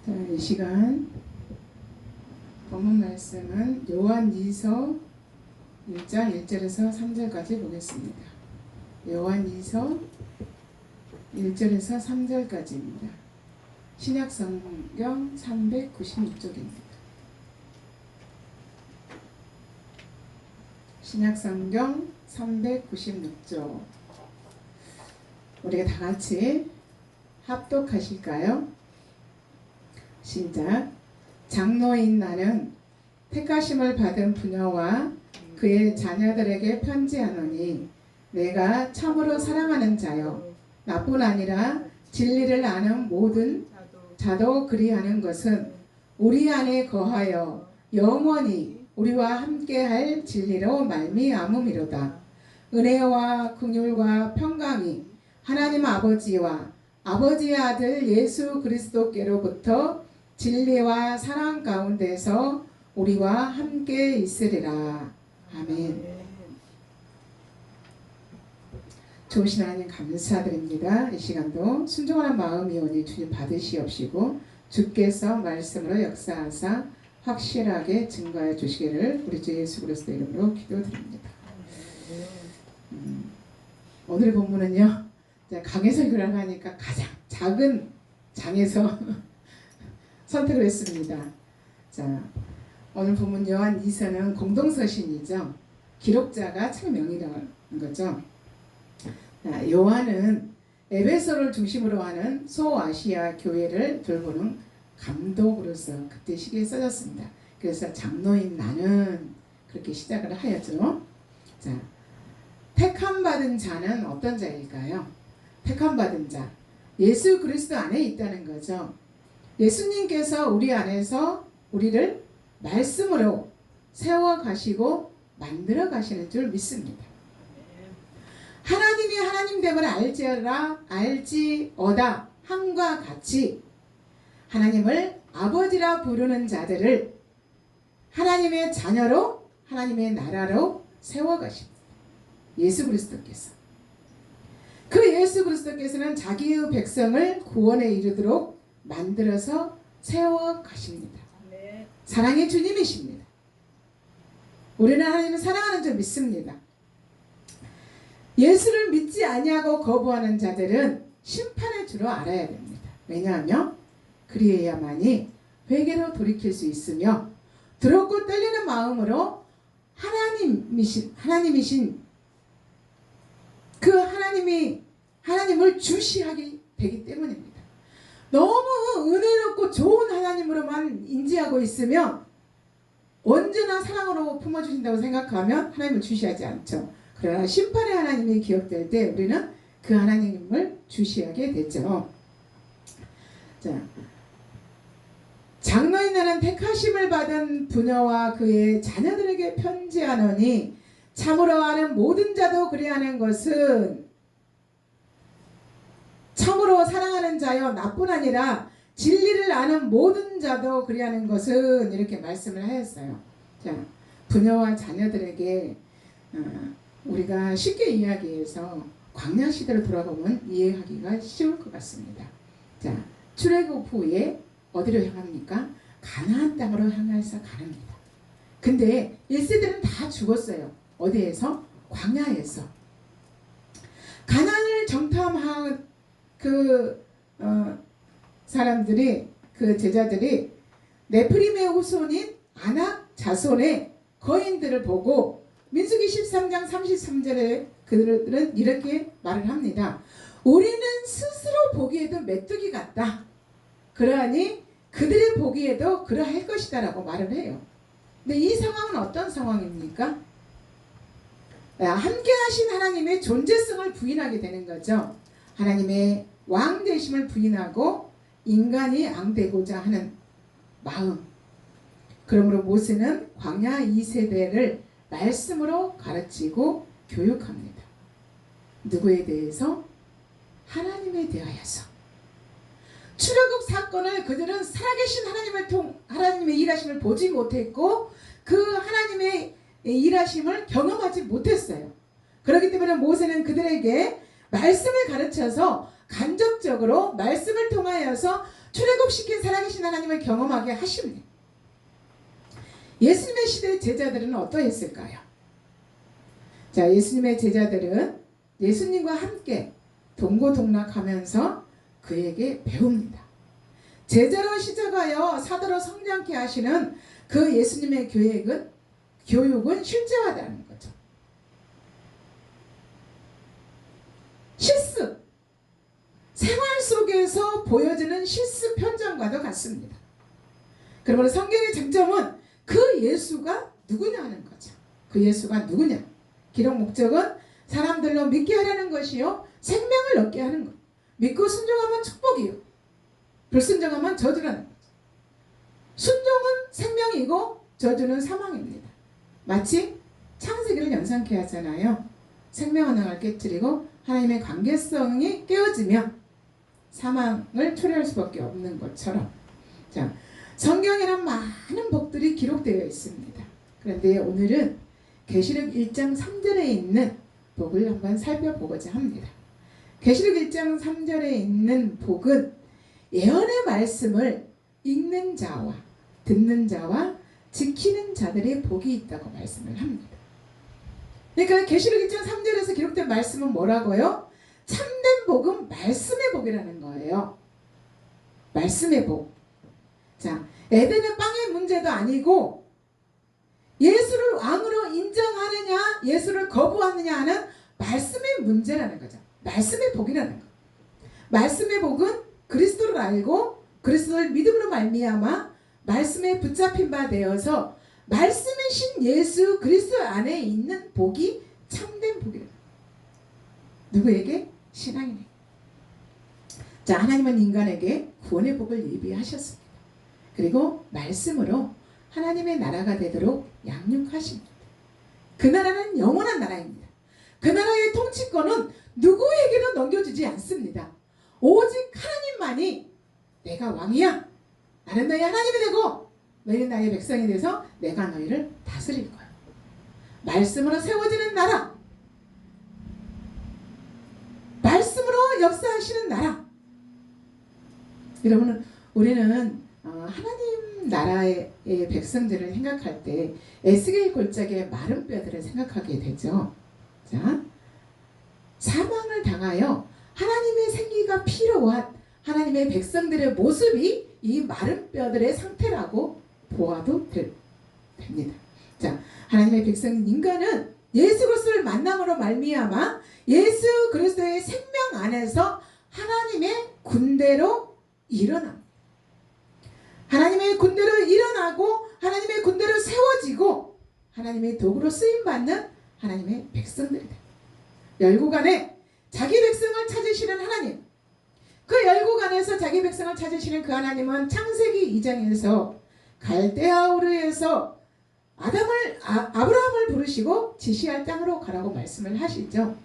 자, 이 시간 본문 말씀은 요한이서 1장 1절에서 3절까지 보겠습니다. 요한이서 1절에서 3절까지입니다. 신약성경 396쪽입니다. 신약성경 396쪽. 우리가 다 같이 합독하실까요? 시작. 장로인 나는 택하심을 받은 부녀와 그의 자녀들에게 편지하노니 내가 참으로 사랑하는 자여 나뿐 아니라 진리를 아는 모든 자도 그리하는 것은 우리 안에 거하여 영원히 우리와 함께할 진리로 말미암음이로다. 은혜와 긍휼과 평강이 하나님 아버지와 아버지의 아들 예수 그리스도께로부터 진리와 사랑 가운데서 우리와 함께 있으리라. 아멘. 좋으신 하나님 감사드립니다. 이 시간도 순종하는 마음이 오니 주님 받으시옵시고 주께서 말씀으로 역사하사 확실하게 증거해 주시기를 우리 주 예수 그리스도 이름으로 기도드립니다. 오늘 본문은요, 강해설교라고 하니까 가장 작은 장에서 선택을 했습니다. 자, 오늘 본문 요한 2서는 공동서신이죠. 기록자가 책명이라는 거죠. 자, 요한은 에베소를 중심으로 하는 소아시아 교회를 돌보는 감독으로서 그때 시기에 써졌습니다. 그래서 장로인 나는 그렇게 시작을 하였죠. 자, 택함받은 자는 어떤 자일까요? 택함받은 자, 예수 그리스도 안에 있다는 거죠. 예수님께서 우리 안에서 우리를 말씀으로 세워가시고 만들어 가시는 줄 믿습니다. 하나님이 하나님됨을 알지어다 함과 같이 하나님을 아버지라 부르는 자들을 하나님의 자녀로 하나님의 나라로 세워가십니다. 예수 그리스도께서. 그 예수 그리스도께서는 자기의 백성을 구원에 이르도록 만들어서 세워가십니다. 사랑의 주님이십니다. 우리는 하나님을 사랑하는 줄 믿습니다. 예수를 믿지 아니하고 거부하는 자들은 심판의 줄을 알아야 됩니다. 왜냐하면 그리해야만이 회개로 돌이킬 수 있으며 두렵고 떨리는 마음으로 하나님이신 그 하나님을 주시하게 되기 때문입니다. 너무 은혜롭고 좋은 하나님으로만 인지하고 있으면 언제나 사랑으로 품어주신다고 생각하면 하나님을 주시하지 않죠. 그러나 심판의 하나님이 기억될 때 우리는 그 하나님을 주시하게 되죠. 자, 장로인 나는 택하심을 받은 부녀와 그의 자녀들에게 편지하노니 참으로 아는 모든 자도 그리하는 것은 참으로 사랑하는 자여 나뿐 아니라 진리를 아는 모든 자도 그리하는 것은 이렇게 말씀을 하였어요. 자, 부녀와 자녀들에게 우리가 쉽게 이야기해서 광야 시대로 돌아보면 이해하기가 쉬울 것 같습니다. 자, 출애굽 후에 어디로 향합니까? 가나안 땅으로 향해서 가랍니다. 근데 1세들은 다 죽었어요. 어디에서? 광야에서. 가나안을 정탐한 사람들이, 그 제자들이 네프림의 후손인 아낙 자손의 거인들을 보고 민수기 13장 33절에 그들은 이렇게 말을 합니다. 우리는 스스로 보기에도 메뚜기 같다. 그러하니 그들의 보기에도 그러할 것이다 라고 말을 해요. 근데 이 상황은 어떤 상황입니까? 함께 하신 하나님의 존재성을 부인하게 되는 거죠. 하나님의 왕 되심을 부인하고 인간이 앙되고자 하는 마음. 그러므로 모세는 광야 2세대를 말씀으로 가르치고 교육합니다. 누구에 대해서? 하나님에 대하여서. 출애굽 사건을 그들은 살아계신 하나님의 일하심을 보지 못했고 그 하나님의 일하심을 경험하지 못했어요. 그렇기 때문에 모세는 그들에게 말씀을 가르쳐서 간접적으로 말씀을 통하여서 출애굽시킨 살아계신 하나님을 경험하게 하십니다. 예수님의 시대 제자들은 어떠했을까요? 자, 예수님의 제자들은 예수님과 함께 동고동락하면서 그에게 배웁니다. 제자로 시작하여 사도로 성장케 하시는 그 예수님의 교육은 실제화되는 거죠. 실습, 생활 속에서 보여지는 실습 현장과도 같습니다. 그러므로 성경의 장점은 그 예수가 누구냐 하는 거죠. 그 예수가 누구냐. 기록 목적은 사람들로 믿게 하려는 것이요 생명을 얻게 하는 것. 믿고 순종하면 축복이요 불순종하면 저주라는 거죠. 순종은 생명이고 저주는 사망입니다. 마치 창세기를 연상케 하잖아요. 생명 하나를 깨뜨리고 하나님의 관계성이 깨어지면 사망을 초래할 수밖에 없는 것처럼, 자, 성경에는 많은 복들이 기록되어 있습니다. 그런데 오늘은 계시록 1장 3절에 있는 복을 한번 살펴보고자 합니다. 계시록 1장 3절에 있는 복은 예언의 말씀을 읽는 자와 듣는 자와 지키는 자들의 복이 있다고 말씀을 합니다. 그러니까 계시록 1장 3절에서 기록된 말씀은 뭐라고요? 참된 복은 말씀의 복이라는 거예요. 말씀의 복. 자, 에덴의 빵의 문제도 아니고 예수를 왕으로 인정하느냐 예수를 거부하느냐 하는 말씀의 문제라는 거죠. 말씀의 복이라는 거. 말씀의 복은 그리스도를 알고 그리스도를 믿음으로 말미암아 말씀에 붙잡힌 바 되어서 말씀이신 예수 그리스도 안에 있는 복이 참된 복이래요. 누구에게? 신앙인에게. 자, 하나님은 인간에게 구원의 복을 예비하셨습니다. 그리고 말씀으로 하나님의 나라가 되도록 양육하십니다. 그 나라는 영원한 나라입니다. 그 나라의 통치권은 누구에게도 넘겨주지 않습니다. 오직 하나님만이 내가 왕이야. 나는 너희 하나님이 되고 너희는 나의 백성이 돼서 내가 너희를 다스릴 거야. 말씀으로 세워지는 나라. 말씀으로 역사하시는 나라. 여러분, 우리는 하나님 나라의 백성들을 생각할 때 에스겔 골짜기의 마른 뼈들을 생각하게 되죠. 자, 사망을 당하여 하나님의 생기가 필요한 하나님의 백성들의 모습이 이 마른 뼈들의 상태라고 보아도 됩니다. 자, 하나님의 백성 인간은 예수 그리스도를 만남으로 말미암아 예수 그리스도의 생명 안에서 하나님의 군대로 일어납니다. 하나님의 군대로 일어나고 하나님의 군대로 세워지고 하나님의 도구로 쓰임받는 하나님의 백성들이다. 열국안에 자기 백성을 찾으시는 하나님, 그 열국안에서 자기 백성을 찾으시는 그 하나님은 창세기 2장에서 갈대아 우르에서 아브라함을 부르시고 지시할 땅으로 가라고 말씀을 하시죠.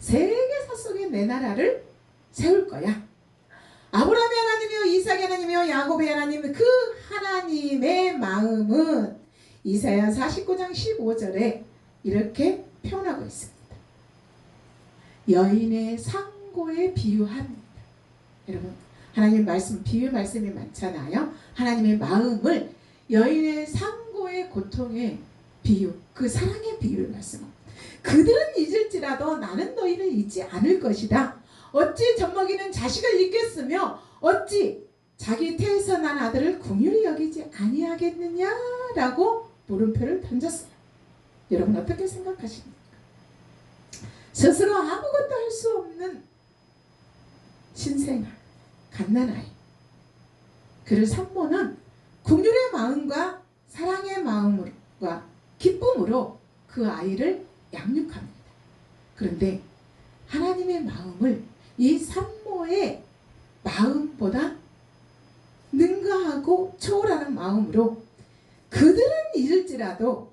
세계사 속에 내 나라를 세울 거야. 아브라함의 하나님이요 이삭의 하나님이요 야곱의 하나님, 그 하나님의 마음은 이사야 49장 15절에 이렇게 표현하고 있습니다. 여인의 상고에 비유합니다. 여러분, 하나님 말씀, 비유 말씀이 많잖아요. 하나님의 마음을 여인의 상고의 고통의 비유, 그 사랑의 비유를 말씀합니다. 그들은 잊을지라도 나는 너희를 잊지 않을 것이다. 어찌 젖먹이는 자식을 잊겠으며 어찌 자기 태에서 난 아들을 긍휼히 여기지 아니하겠느냐라고 물음표를 던졌어요. 여러분 어떻게 생각하십니까? 스스로 아무것도 할 수 없는 신생아, 갓난아이, 그를 산모는 긍휼의 마음과 사랑의 마음과 기쁨으로 그 아이를 양육합니다. 그런데 하나님의 마음을 이 산모의 마음보다 능가하고 초월하는 마음으로 그들은 잊을지라도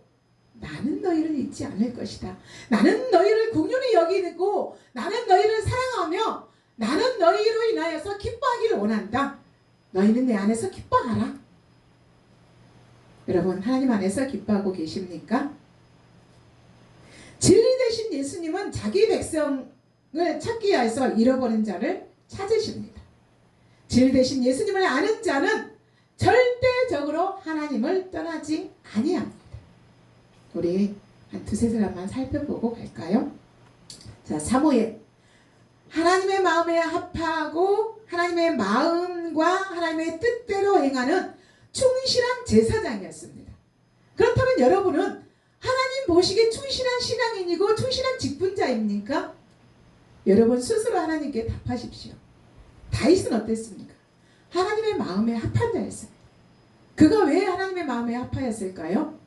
나는 너희를 잊지 않을 것이다. 나는 너희를 긍휼히 여기고 나는 너희를 사랑하며 나는 너희로 인하여서 기뻐하기를 원한다. 너희는 내 안에서 기뻐하라. 여러분, 하나님 안에서 기뻐하고 계십니까? 진리 되신 예수님은 자기 백성을 찾기 위해서 잃어버린 자를 찾으십니다. 진리 되신 예수님을 아는 자는 절대적으로 하나님을 떠나지 아니합니다. 우리 한 두세 사람만 살펴보고 갈까요? 자, 사무엘. 하나님의 마음에 합하고 하나님의 마음과 하나님의 뜻대로 행하는 충실한 제사장이었습니다. 그렇다면 여러분은 하나님 보시기에 충실한 신앙인이고 충실한 직분자입니까? 여러분 스스로 하나님께 답하십시오. 다윗은 어땠습니까? 하나님의 마음에 합한 자였습니다. 그가 왜 하나님의 마음에 합하였을까요?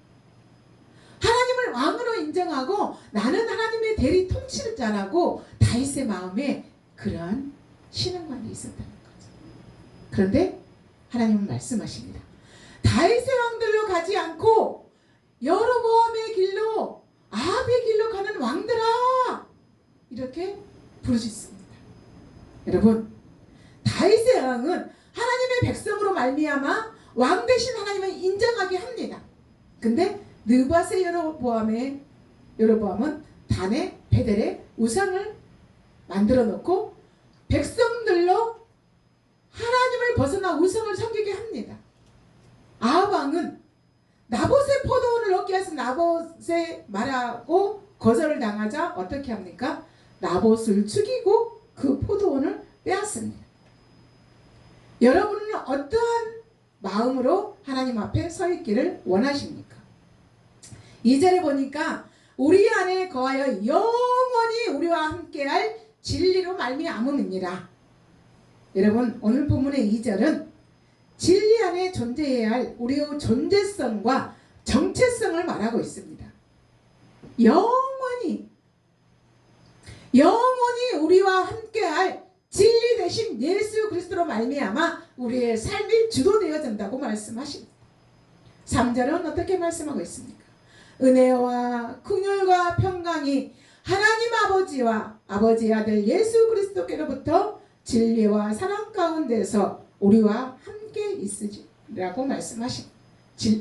하나님을 왕으로 인정하고 나는 하나님의 대리 통치자라고 다윗의 마음에 그러한 신앙관이 있었다는 거죠. 그런데 하나님은 말씀하십니다. 다윗의 왕들로 가지 않고 여로보암의 길로 아합의 길로 가는 왕들아, 이렇게 부르셨습니다. 여러분, 다윗의 왕은 하나님의 백성으로 말미암아 왕 대신 하나님을 인정하게 합니다. 근데 느밧의 여로보암은 단에 베델에 우상을 만들어 놓고 백성들로 하나님을 벗어나 우상을 섬기게 합니다. 아합 왕은 나봇의 포도원을 얻기 위해서 나봇의 말하고 거절을 당하자 어떻게 합니까? 나봇을 죽이고 그 포도원을 빼앗습니다. 여러분은 어떠한 마음으로 하나님 앞에 서 있기를 원하십니까? 2절에 보니까 우리 안에 거하여 영원히 우리와 함께할 진리로 말미암음이니라. 여러분, 오늘 본문의 2절은 진리 안에 존재해야 할 우리의 존재성과 정체성을 말하고 있습니다. 영원히 우리와 함께할 진리 대신 예수 그리스도로 말미암아 우리의 삶이 주도되어진다고 말씀하십니다. 3절은 어떻게 말씀하고 있습니까? 은혜와 긍휼과 평강이 하나님 아버지와 아버지의 아들 예수 그리스도께로부터 진리와 사랑 가운데서 우리와 함께 있으리라고 말씀하십니다.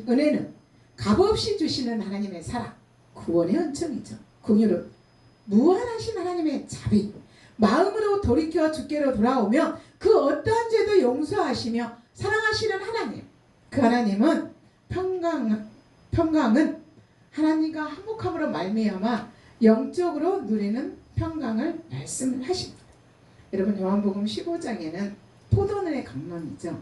은혜는 값없이 주시는 하나님의 사랑, 구원의 은총이죠. 긍휼은 무한하신 하나님의 자비, 마음으로 돌이켜 주께로 돌아오며 그 어떠한 죄도 용서하시며 사랑하시는 하나님. 그 하나님은 평강은 하나님과 화목함으로 말미암아 영적으로 누리는 평강을 말씀을 하십니다. 여러분, 요한복음 15장에는 포도원의 강론이죠.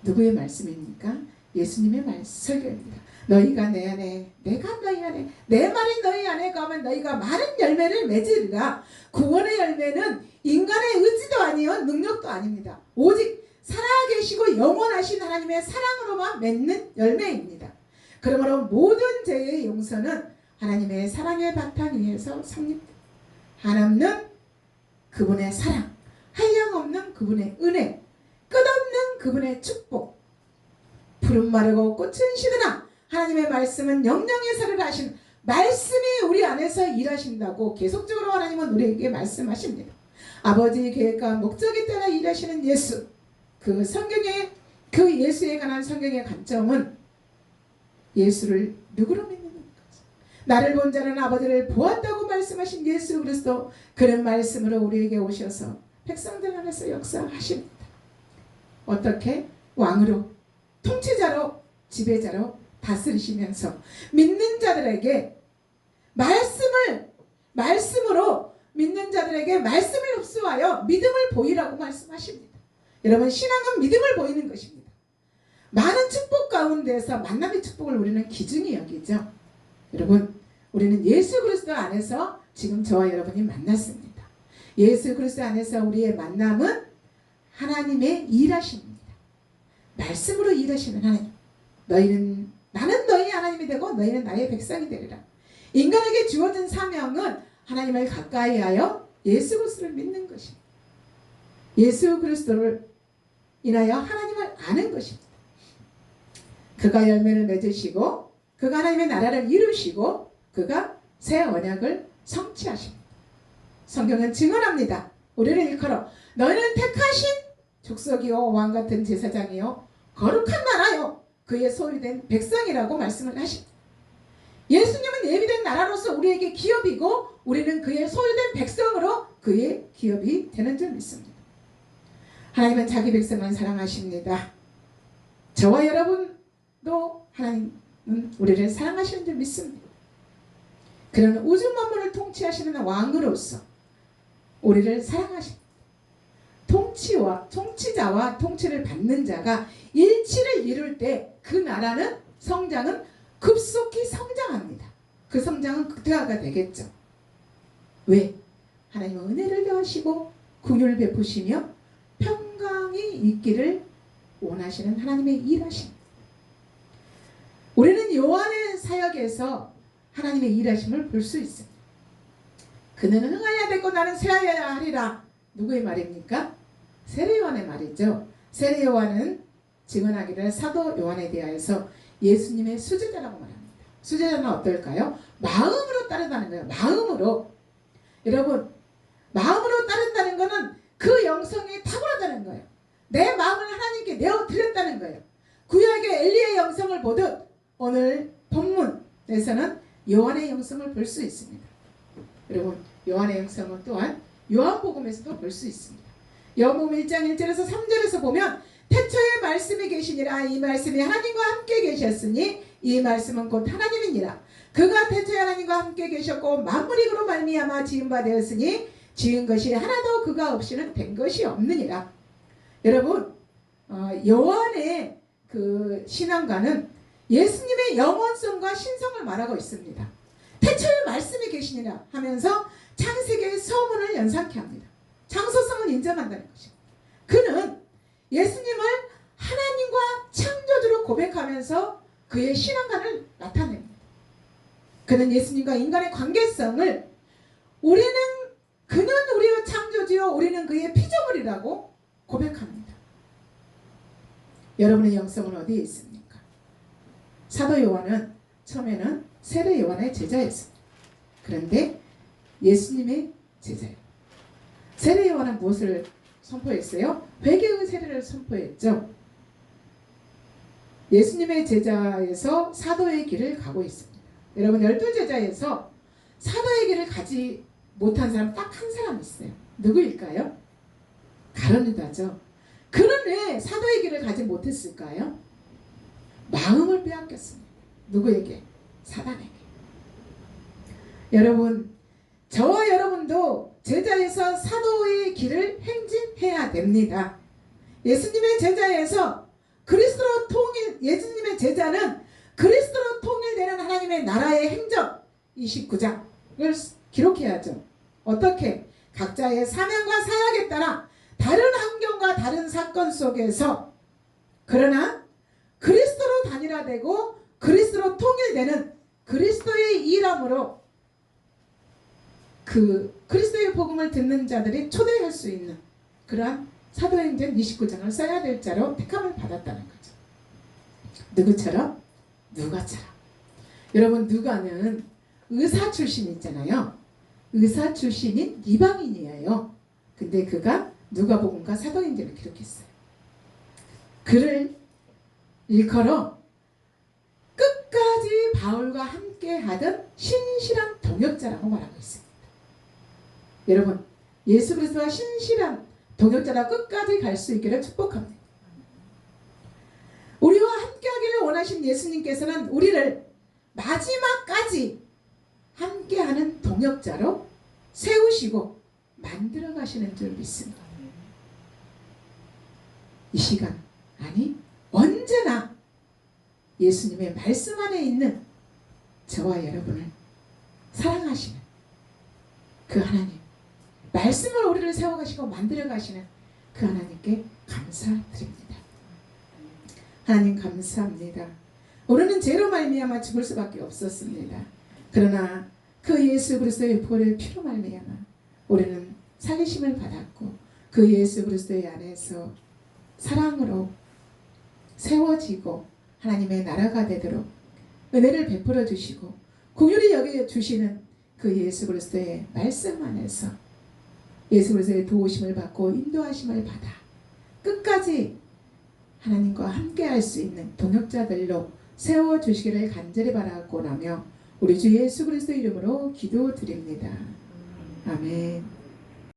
누구의 말씀입니까? 예수님의 설교입니다. 너희가 내 안에, 내가 너희 안에, 내 말이 너희 안에 가면 너희가 많은 열매를 맺으리라. 구원의 열매는 인간의 의지도 아니요 능력도 아닙니다. 오직 살아계시고 영원하신 하나님의 사랑으로만 맺는 열매입니다. 그러므로 모든 죄의 용서는 하나님의 사랑의 바탕 위에서 성립됩니다. 한없는 그분의 사랑, 한량없는 그분의 은혜, 끝없는 그분의 축복. 푸른 마르고 꽃은 시드나 하나님의 말씀은 영영의 살을 하신 말씀이 우리 안에서 일하신다고 계속적으로 하나님은 우리에게 말씀하십니다. 아버지의 계획과 목적에 따라 일하시는 예수, 그 예수에 관한 성경의 관점은 예수를 누구로 믿는 거죠? 나를 본 자는 아버지를 보았다고 말씀하신 예수 그리스도, 그런 말씀으로 우리에게 오셔서 백성들 안에서 역사하십니다. 어떻게? 왕으로, 통치자로, 지배자로 다스리시면서 믿는 자들에게 말씀으로 믿는 자들에게 말씀을 흡수하여 믿음을 보이라고 말씀하십니다. 여러분, 신앙은 믿음을 보이는 것입니다. 많은 축복 가운데서 만남의 축복을 우리는 기준이 여기죠. 여러분, 우리는 예수 그리스도 안에서 지금 저와 여러분이 만났습니다. 예수 그리스도 안에서 우리의 만남은 하나님의 일하십니다. 말씀으로 일하시는 하나님. 나는 너희 하나님이 되고 너희는 나의 백성이 되리라. 인간에게 주어진 사명은 하나님을 가까이 하여 예수 그리스도를 믿는 것입니다. 예수 그리스도를 인하여 하나님을 아는 것입니다. 그가 열매를 맺으시고 그가 하나님의 나라를 이루시고 그가 새 언약을 성취하십니다. 성경은 증언합니다. 우리를 일컬어 너희는 택하신 족속이요 왕같은 제사장이요 거룩한 나라요 그의 소유된 백성이라고 말씀을 하십니다. 예수님은 예비된 나라로서 우리에게 기업이고 우리는 그의 소유된 백성으로 그의 기업이 되는 줄 믿습니다. 하나님은 자기 백성을 사랑하십니다. 저와 여러분도 하나님은 우리를 사랑하시는 줄 믿습니다. 그런 우주 만물을 통치하시는 왕으로서 우리를 사랑하십니다. 통치자와 통치를 받는 자가 일치를 이룰 때 그 나라는 성장은 급속히 성장합니다. 그 성장은 극대화가 되겠죠. 왜? 하나님은 은혜를 더하시고 긍휼을 베푸시며 평강이 있기를 원하시는 하나님의 일하십니다. 우리는 요한의 사역에서 하나님의 일하심을 볼 수 있습니다. 그는 흥하여야 되고 나는 쇠하여야 하리라. 누구의 말입니까? 세례 요한의 말이죠. 세례 요한은 증언하기를 사도 요한에 대하여서 예수님의 수제자라고 말합니다. 수제자는 어떨까요? 마음으로 따른다는 거예요. 마음으로. 여러분, 마음으로 따른다는 것은 그 영성이 탁월하다는 거예요. 내 마음을 하나님께 내어드렸다는 거예요. 구약의 엘리의 영성을 보듯 오늘 본문에서는 요한의 영성을 볼 수 있습니다. 여러분, 요한의 영성은 또한 요한복음에서도 볼 수 있습니다. 요한복음 1장 1절에서 3절에서 보면 태초에 말씀이 계시니라. 이 말씀이 하나님과 함께 계셨으니 이 말씀은 곧 하나님이니라. 그가 태초에 하나님과 함께 계셨고 만물이 그로 말미암아 지은 바 되었으니 지은 것이 하나도 그가 없이는 된 것이 없느니라. 여러분, 요한의 그 신앙가는 예수님의 영원성과 신성을 말하고 있습니다. 태초에 말씀이 계시니라 하면서 창세기의 서문을 연상케 합니다. 장소성을 인정한다는 것입니다. 그는 예수님을 하나님과 창조주로 고백하면서 그의 신앙관을 나타냅니다. 그는 예수님과 인간의 관계성을 그는 우리의 창조주요 우리는 그의 피조물이라고 고백합니다. 여러분의 영성은 어디에 있습니까? 사도 요한은 처음에는 세례 요한의 제자였습니다. 그런데 예수님의 제자예요. 세례 요한은 무엇을 선포했어요? 회개의 세례를 선포했죠. 예수님의 제자에서 사도의 길을 가고 있습니다. 여러분, 12제자에서 사도의 길을 가지 못한 사람 딱 한 사람 있어요. 누구일까요? 가룟 유다죠. 그는 왜 사도의 길을 가지 못했을까요? 마음을 빼앗겼습니다. 누구에게? 사단에게. 여러분, 저와 여러분도 제자에서 사도의 길을 행진해야 됩니다. 예수님의 제자에서 그리스도로 예수님의 제자는 그리스도로 통일되는 하나님의 나라의 행적 29장을 기록해야죠. 어떻게? 각자의 사명과 사역에 따라 다른 환경과 다른 사건 속에서 그러나 그리스도로 단일화되고 그리스도로 통일되는 그리스도의 일함으로 그 그리스도의 복음을 듣는 자들이 초대할 수 있는 그러한 사도행전 29장을 써야 될 자로 택함을 받았다는 거죠. 누구처럼? 누가처럼. 여러분, 누가는 의사 출신 있잖아요. 의사 출신인 이방인이에요. 근데 그가 누가복음과 사도행전을 기록했어요. 그를 일컬어 끝까지 바울과 함께 하던 신실한 동역자라고 말하고 있습니다. 여러분, 예수 그리스도와 신실한 동역자라 끝까지 갈 수 있기를 축복합니다. 우리와 함께하기를 원하신 예수님께서는 우리를 마지막까지 함께하는 동역자로 세우시고 만들어 가시는 줄 믿습니다. 이 시간, 아니 언제나 예수님의 말씀 안에 있는 저와 여러분을 사랑하시는 그 하나님, 말씀을 우리를 세워가시고 만들어가시는 그 하나님께 감사드립니다. 하나님 감사합니다. 우리는 죄로 말미암아 죽을 수밖에 없었습니다. 그러나 그 예수 그리스도의 보혈의 피로 말미암아 우리는 살리심을 받았고 그 예수 그리스도의 안에서 사랑으로 세워지고 하나님의 나라가 되도록 은혜를 베풀어 주시고 긍휼히 여겨 주시는 그 예수 그리스도의 말씀 안에서 예수 그리스도의 도우심을 받고 인도하심을 받아 끝까지 하나님과 함께 할 수 있는 동역자들로 세워주시기를 간절히 바라고나며 우리 주 예수 그리스도 이름으로 기도드립니다. 아멘.